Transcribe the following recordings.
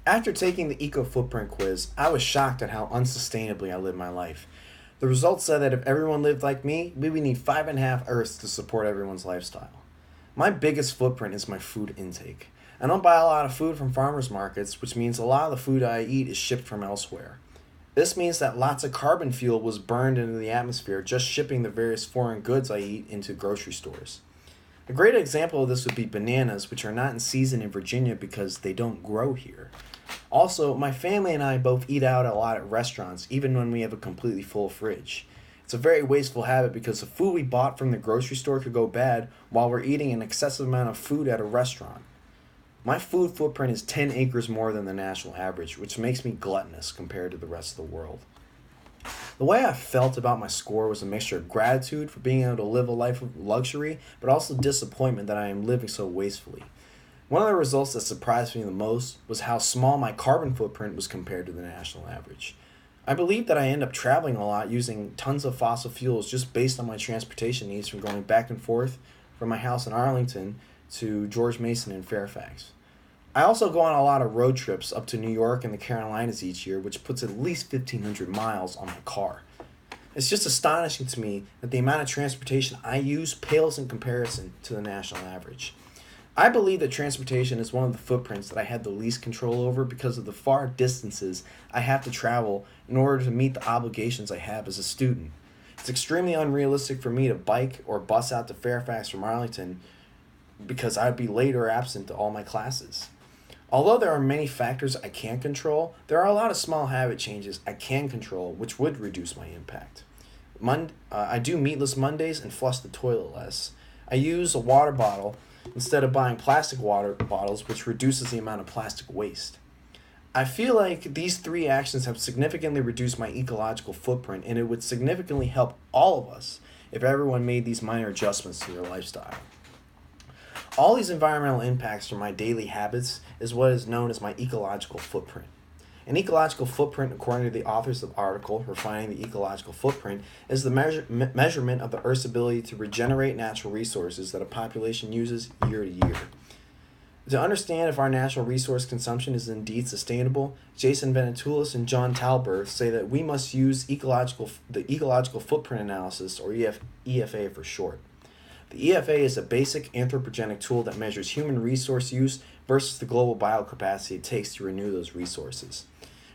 After taking the eco footprint quiz, I was shocked at how unsustainably I live my life. The results said that if everyone lived like me, we would need 5.5 Earths to support everyone's lifestyle. My biggest footprint is my food intake. I don't buy a lot of food from farmers markets, which means a lot of the food I eat is shipped from elsewhere. This means that lots of carbon fuel was burned into the atmosphere just shipping the various foreign goods I eat into grocery stores. A great example of this would be bananas, which are not in season in Virginia because they don't grow here. Also, my family and I both eat out a lot at restaurants, even when we have a completely full fridge. It's a very wasteful habit because the food we bought from the grocery store could go bad while we're eating an excessive amount of food at a restaurant. My food footprint is 10 acres more than the national average, which makes me gluttonous compared to the rest of the world. The way I felt about my score was a mixture of gratitude for being able to live a life of luxury, but also disappointment that I am living so wastefully. One of the results that surprised me the most was how small my carbon footprint was compared to the national average. I believe that I end up traveling a lot using tons of fossil fuels just based on my transportation needs from going back and forth from my house in Arlington to George Mason in Fairfax. I also go on a lot of road trips up to New York and the Carolinas each year, which puts at least 1,500 miles on my car. It's just astonishing to me that the amount of transportation I use pales in comparison to the national average. I believe that transportation is one of the footprints that I had the least control over because of the far distances I have to travel in order to meet the obligations I have as a student. It's extremely unrealistic for me to bike or bus out to Fairfax from Arlington because I'd be late or absent to all my classes. Although there are many factors I can't control, there are a lot of small habit changes I can control which would reduce my impact. I do meatless Mondays and flush the toilet less. I use a water bottle instead of buying plastic water bottles, which reduces the amount of plastic waste. I feel like these three actions have significantly reduced my ecological footprint, and it would significantly help all of us if everyone made these minor adjustments to their lifestyle. All these environmental impacts from my daily habits is what is known as my ecological footprint. An ecological footprint, according to the authors of the article, Refining the Ecological Footprint, is the measurement of the Earth's ability to regenerate natural resources that a population uses year to year. To understand if our natural resource consumption is indeed sustainable, Jason Venetoulis and John Talbert say that we must use the ecological footprint analysis, or EFA for short. The EFA is a basic anthropogenic tool that measures human resource use versus the global biocapacity it takes to renew those resources.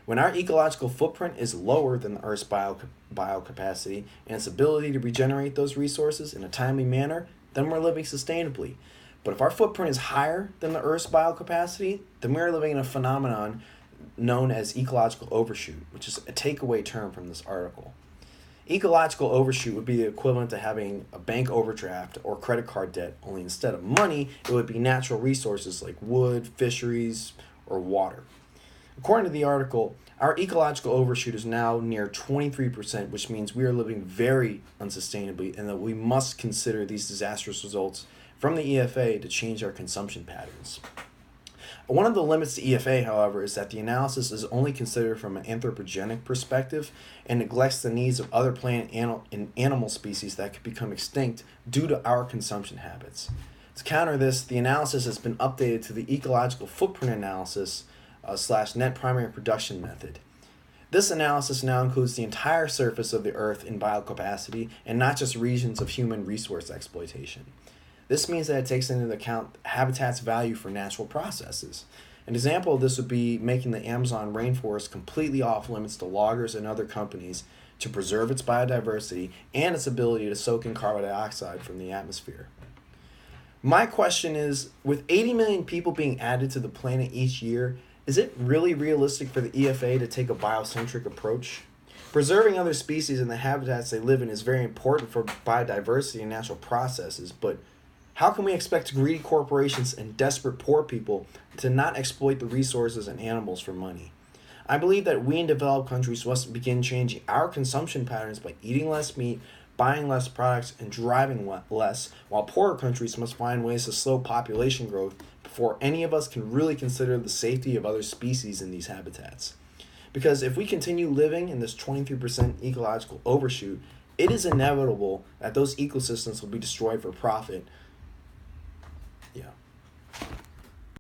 When our ecological footprint is lower than the Earth's biocapacity and its ability to regenerate those resources in a timely manner, then we're living sustainably. But if our footprint is higher than the Earth's biocapacity, then we're living in a phenomenon known as ecological overshoot, which is a takeaway term from this article. Ecological overshoot would be the equivalent to having a bank overdraft or credit card debt, only instead of money, it would be natural resources like wood, fisheries, or water. According to the article, our ecological overshoot is now near 23%, which means we are living very unsustainably and that we must consider these disastrous results from the EFA to change our consumption patterns. One of the limits to EFA, however, is that the analysis is only considered from an anthropogenic perspective and neglects the needs of other plant and animal species that could become extinct due to our consumption habits. To counter this, the analysis has been updated to the ecological footprint analysis / net primary production method. This analysis now includes the entire surface of the Earth in biocapacity and not just regions of human resource exploitation. This means that it takes into account habitat's value for natural processes. An example of this would be making the Amazon rainforest completely off limits to loggers and other companies to preserve its biodiversity and its ability to soak in carbon dioxide from the atmosphere. My question is, with 80 million people being added to the planet each year, is it really realistic for the EFA to take a biocentric approach? Preserving other species and the habitats they live in is very important for biodiversity and natural processes, but how can we expect greedy corporations and desperate poor people to not exploit the resources and animals for money? I believe that we in developed countries must begin changing our consumption patterns by eating less meat, buying less products, and driving less, while poorer countries must find ways to slow population growth before any of us can really consider the safety of other species in these habitats. Because if we continue living in this 23% ecological overshoot, it is inevitable that those ecosystems will be destroyed for profit,